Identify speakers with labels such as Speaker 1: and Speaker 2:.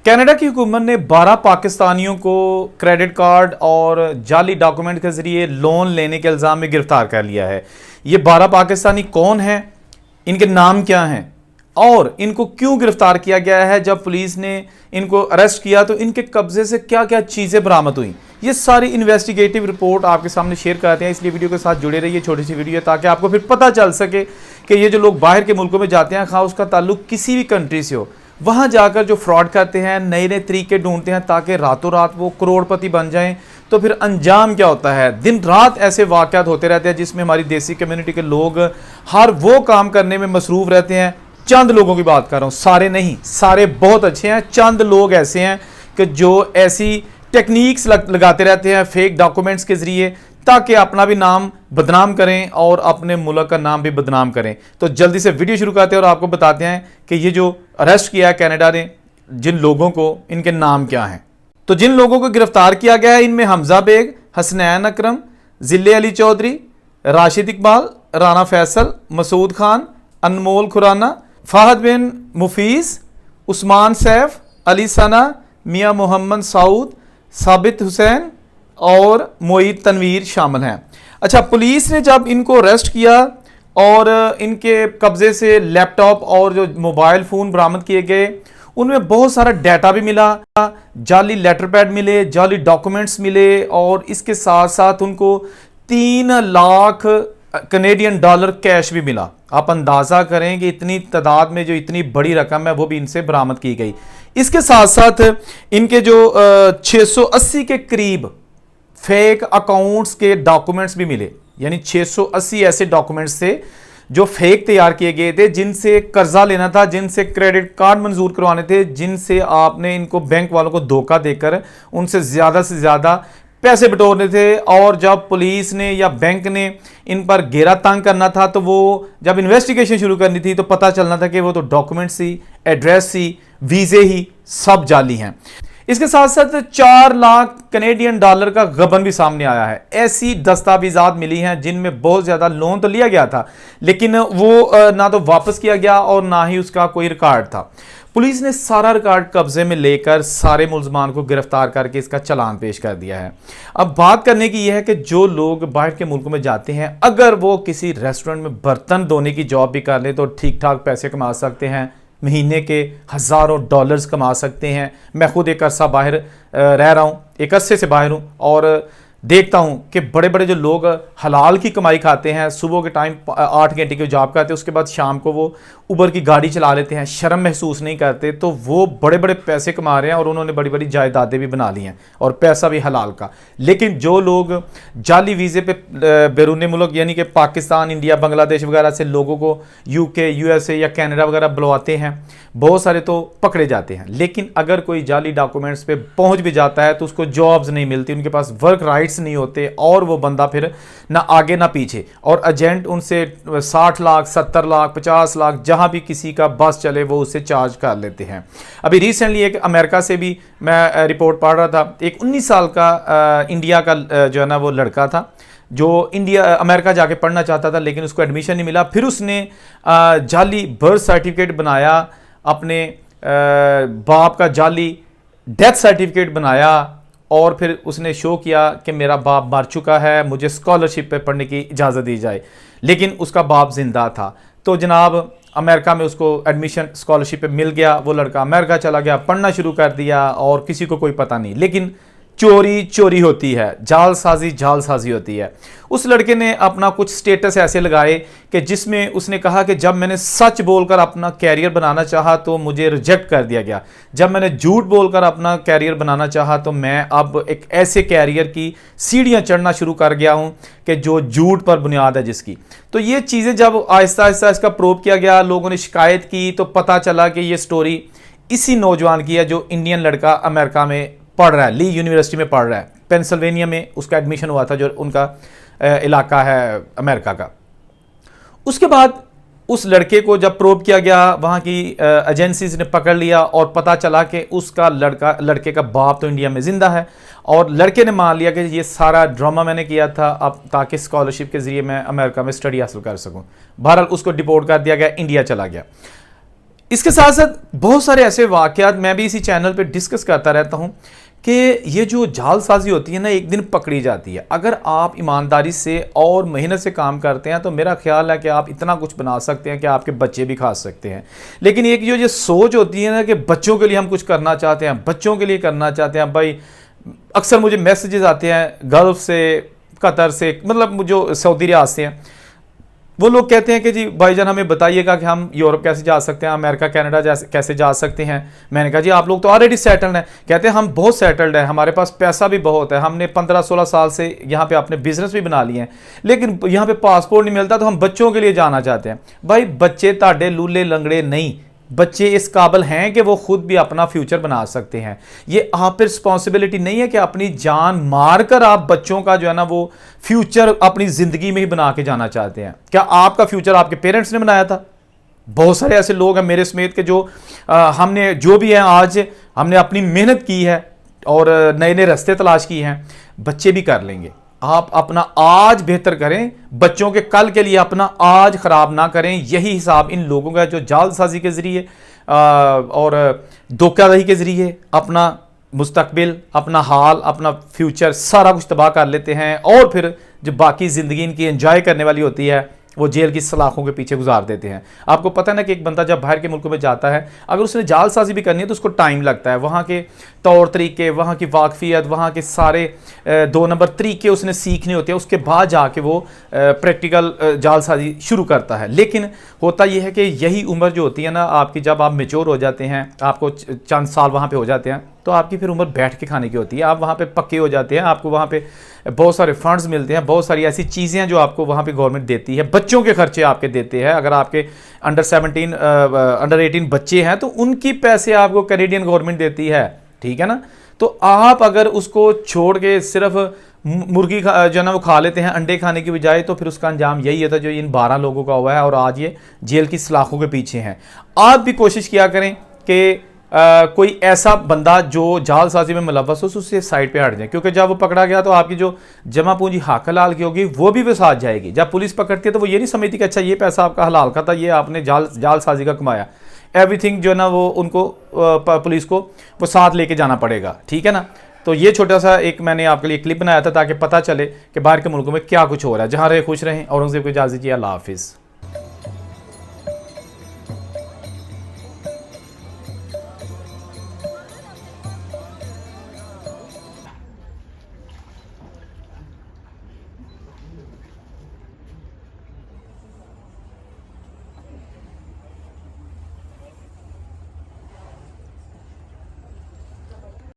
Speaker 1: Canada की हुकूमत ने 12 पाकिस्तानियों को क्रेडिट कार्ड और जाली डॉक्यूमेंट के जरिए लोन लेने के इल्ज़ाम में गिरफ्तार कर लिया है। ये 12 पाकिस्तानी कौन हैं, इनके नाम क्या हैं और इनको क्यों गिरफ्तार किया गया है। जब पुलिस ने इनको अरेस्ट किया तो इनके कब्जे से क्या क्या चीज़ें बरामद हुई, ये सारी इन्वेस्टिगेटिव रिपोर्ट आपके सामने शेयर करते हैं। इसलिए वीडियो के साथ जुड़े रहिए, छोटी सी वीडियो है ताकि आपको फिर पता चल सके कि ये जो लोग बाहर के मुल्कों में जाते हैं, खा उसका ताल्लुक किसी भी कंट्री से हो, वहाँ जाकर जो फ्रॉड करते हैं, नए नए तरीके ढूंढते हैं ताकि रातों रात वो करोड़पति बन जाएं, तो फिर अंजाम क्या होता है। दिन रात ऐसे वाक़यात होते रहते हैं जिसमें हमारी देसी कम्युनिटी के लोग हर वो काम करने में मसरूफ़ रहते हैं। चंद लोगों की बात कर रहा हूँ, सारे नहीं, सारे बहुत अच्छे हैं, चंद लोग ऐसे हैं कि जो ऐसी टेक्निक्स लगाते रहते हैं फेक डॉक्यूमेंट्स के ज़रिए ताकि अपना भी नाम बदनाम करें और अपने मुल्क का नाम भी बदनाम करें। तो जल्दी से वीडियो शुरू करते हैं और आपको बताते हैं कि ये जो अरेस्ट किया है कनाडा ने जिन लोगों को, इनके नाम क्या हैं। तो जिन लोगों को गिरफ्तार किया गया है इनमें हमजा बेग, हसनैन अकरम, जिले अली चौधरी, राशिद इकबाल, राना फैसल, मसूद खान, अनमोल खुराना, फाहद बिन मुफीज़, उस्मान सैफ, अली सना, मियाँ मोहम्मद साउद, साबित हुसैन और मोईद तनवीर शामिल हैं। अच्छा, पुलिस ने जब इनको अरेस्ट किया और इनके कब्जे से लैपटॉप और जो मोबाइल फ़ोन बरामद किए गए, उनमें बहुत सारा डाटा भी मिला, जाली लेटर पैड मिले, जाली डॉक्यूमेंट्स मिले और इसके साथ साथ उनको 3 लाख कनेडियन डॉलर कैश भी मिला। आप अंदाज़ा करें कि इतनी तादाद में जो इतनी बड़ी रकम है वो भी इनसे बरामद की गई। इसके साथ साथ इनके जो 680 के करीब फेक अकाउंट्स के डॉक्यूमेंट्स भी मिले, यानी 680 ऐसे डॉक्यूमेंट्स थे जो फेक तैयार किए गए थे, जिनसे कर्जा लेना था, जिनसे क्रेडिट कार्ड मंजूर करवाने थे, जिनसे आपने इनको बैंक वालों को धोखा देकर उनसे से ज़्यादा पैसे बटोरने थे। और जब पुलिस ने या बैंक ने इन पर घेरा तंग करना था तो वो जब इन्वेस्टिगेशन शुरू करनी थी तो पता चलना था कि वो तो डॉक्यूमेंट्स ही, एड्रेस ही, वीज़े ही सब जाली हैं। इसके साथ साथ 4 लाख कनेडियन डॉलर का गबन भी सामने आया है। ऐसी दस्तावेजात मिली हैं जिनमें बहुत ज़्यादा लोन तो लिया गया था लेकिन वो ना तो वापस किया गया और ना ही उसका कोई रिकॉर्ड था। पुलिस ने सारा रिकॉर्ड कब्जे में लेकर सारे मुल्ज़मान को गिरफ्तार करके इसका चालान पेश कर दिया है। अब बात करने की यह है कि जो लोग बाहर के मुल्कों में जाते हैं, अगर वो किसी रेस्टोरेंट में बर्तन धोने की जॉब भी कर लें तो ठीक ठाक पैसे कमा सकते हैं, महीने के हज़ारों डॉलर्स कमा सकते हैं। मैं खुद एक अरसा बाहर रह रहा हूँ, एक अरसे से बाहर हूँ और देखता हूँ कि बड़े बड़े जो लोग हलाल की कमाई खाते हैं, सुबह के टाइम 8 घंटे की जॉब करते हैं, उसके बाद शाम को वो उबर की गाड़ी चला लेते हैं, शर्म महसूस नहीं करते, तो वो बड़े बड़े पैसे कमा रहे हैं और उन्होंने बड़ी बड़ी जायदादें भी बना ली हैं और पैसा भी हलाल का। लेकिन जो लोग जाली वीज़े पे बैरून मुल्क यानी कि पाकिस्तान, इंडिया, बांग्लादेश वगैरह से लोगों को यूके, यूएसए या कनाडा वगैरह बुलवाते हैं, बहुत सारे तो पकड़े जाते हैं। लेकिन अगर कोई जाली डॉक्यूमेंट्स पे पहुंच भी जाता है तो उसको जॉब्स नहीं मिलती, उनके पास वर्क राइट्स नहीं होते और वो बंदा फिर ना आगे ना पीछे, और एजेंट उनसे 60 लाख, 70 लाख, 50 लाख, जहां भी किसी का बस चले वो उससे चार्ज कर लेते हैं। अभी रिसेंटली एक अमेरिका से भी मैं रिपोर्ट पढ़ रहा था, एक 19 साल का इंडिया का जो है ना वो लड़का था जो अमेरिका जाके पढ़ना चाहता था लेकिन उसको एडमिशन नहीं मिला। फिर उसने जाली बर्थ सर्टिफिकेट बनाया, अपने बाप का जाली डेथ सर्टिफिकेट बनाया और फिर उसने शो किया कि मेरा बाप मर चुका है, मुझे स्कॉलरशिप पे पढ़ने की इजाज़त दी जाए, लेकिन उसका बाप जिंदा था। तो जनाब अमेरिका में उसको एडमिशन स्कॉलरशिप पे मिल गया, वो लड़का अमेरिका चला गया, पढ़ना शुरू कर दिया और किसी को कोई पता नहीं। लेकिन चोरी चोरी होती है, जालसाजी होती है। उस लड़के ने अपना कुछ स्टेटस ऐसे लगाए कि जिसमें उसने कहा कि जब मैंने सच बोलकर अपना कैरियर बनाना चाहा तो मुझे रिजेक्ट कर दिया गया, जब मैंने झूठ बोलकर अपना कैरियर बनाना चाहा तो मैं अब एक ऐसे कैरियर की सीढ़ियां चढ़ना शुरू कर गया हूं कि जो झूठ पर बुनियाद है जिसकी। तो ये चीज़ें जब आहिस्ता आहिस्ता इसका प्रूव किया गया, लोगों ने शिकायत की, तो पता चला कि ये स्टोरी इसी नौजवान की है जो इंडियन लड़का अमेरिका में पढ़ रहा है, ली यूनिवर्सिटी में पढ़ रहा है, पेंसिल्वेनिया में उसका एडमिशन हुआ था जो उनका इलाका है अमेरिका का। उसके बाद उस लड़के को जब प्रोब किया गया, वहाँ की एजेंसीज ने पकड़ लिया और पता चला कि उसका लड़के का बाप तो इंडिया में ज़िंदा है और लड़के ने मान लिया कि ये सारा ड्रामा मैंने किया था अब ताकि स्कॉलरशिप के ज़रिए मैं अमेरिका में स्टडी हासिल कर सकूँ। बहरहाल उसको डिपोर्ट कर दिया गया, इंडिया चला गया। इसके साथ साथ बहुत सारे ऐसे वाकयात मैं भी इसी चैनल पे डिस्कस करता रहता हूँ कि ये जो जालसाजी होती है ना, एक दिन पकड़ी जाती है। अगर आप ईमानदारी से और मेहनत से काम करते हैं तो मेरा ख्याल है कि आप इतना कुछ बना सकते हैं कि आपके बच्चे भी खा सकते हैं। लेकिन एक जो ये सोच होती है ना कि बच्चों के लिए हम कुछ करना चाहते हैं, बच्चों के लिए करना चाहते हैं। भाई अक्सर मुझे मैसेजेस आते हैं गल्फ से, कतर से, मतलब जो सऊदी रियाद से हैं, वो लोग कहते हैं कि जी भाईजान हमें बताइएगा कि हम यूरोप कैसे जा सकते हैं, अमेरिका कनाडा कैसे जा सकते हैं। मैंने कहा जी आप लोग तो ऑलरेडी सेटल्ड हैं। कहते हैं हम बहुत सेटल्ड हैं, हमारे पास पैसा भी बहुत है, हमने 15-16 साल से यहाँ पे अपने बिजनेस भी बना लिए हैं, लेकिन यहाँ पे पासपोर्ट नहीं मिलता तो हम बच्चों के लिए जाना चाहते हैं। भाई बच्चे ताड़े लूले लंगड़े नहीं, बच्चे इस काबिल हैं कि वो खुद भी अपना फ्यूचर बना सकते हैं। ये आप पे रिस्पॉन्सिबिलिटी नहीं है कि अपनी जान मारकर आप बच्चों का जो है ना वो फ्यूचर अपनी ज़िंदगी में ही बना के जाना चाहते हैं। क्या आपका फ्यूचर आपके पेरेंट्स ने बनाया था? बहुत सारे ऐसे लोग हैं मेरे समेत के जो हमने जो भी है आज हमने अपनी मेहनत की है और नए नए रास्ते तलाश किए हैं। बच्चे भी कर लेंगे। आप अपना आज बेहतर करें, बच्चों के कल के लिए अपना आज खराब ना करें। यही हिसाब इन लोगों का जो जालसाजी के जरिए और धोखाधड़ी के जरिए अपना मुस्तकबिल, अपना हाल, अपना फ्यूचर सारा कुछ तबाह कर लेते हैं और फिर जो बाकी ज़िंदगी इनकी एंजॉय करने वाली होती है वो जेल की सलाखों के पीछे गुजार देते हैं। आपको पता है ना कि एक बंदा जब बाहर के मुल्कों में जाता है, अगर उसने जालसाजी भी करनी है तो उसको टाइम लगता है। वहाँ के तौर तरीके, वहाँ की वाकफियत, वहाँ के सारे 2 नंबर तरीके उसने सीखने होते हैं, उसके बाद जाके वो प्रैक्टिकल जालसाजी शुरू करता है। लेकिन होता यह है कि यही उम्र जो होती है ना आपकी, जब आप मेच्योर हो जाते हैं, आपको चंद साल वहाँ पर हो जाते हैं, तो आपकी फिर उम्र बैठ के खाने की होती है। आप वहाँ पे पक्के हो जाते हैं, आपको वहाँ पे बहुत सारे फंड्स मिलते हैं, बहुत सारी ऐसी चीज़ें हैं जो आपको वहाँ पे गवर्नमेंट देती है। बच्चों के खर्चे आपके देते हैं। अगर आपके अंडर 17 अंडर 18 बच्चे हैं तो उनकी पैसे आपको कैनेडियन गवर्नमेंट देती है, ठीक है ना। तो आप अगर उसको छोड़ के सिर्फ मुर्गी जो है ना वो खा लेते हैं अंडे खाने की बजाय, तो फिर उसका अंजाम यही होता है जो इन 12 लोगों का हुआ है और आज ये जेल की सलाखों के पीछे हैं। आप भी कोशिश किया करें कि कोई ऐसा बंदा जो जालसाजी में मुलव्वस हो उससे साइड पे हट जाए, क्योंकि जब वो पकड़ा गया तो आपकी जो जमा पूंजी हक हलाल की होगी वो भी साथ जाएगी। जब पुलिस पकड़ती है तो वो ये नहीं समझती कि अच्छा ये पैसा आपका हलाल का था, ये आपने जालसाजी का कमाया। एवरीथिंग जो है ना वो उनको पुलिस को वो साथ लेके जाना पड़ेगा, ठीक है ना। तो ये छोटा सा एक मैंने आपके लिए क्लिप बनाया था ताकि पता चले कि बाहर के मुल्कों में क्या कुछ हो रहा है। जहाँ रहे खुश रहें। औरंगजेब को इजाज़त दीजिए। अल्लाह हाफिज़।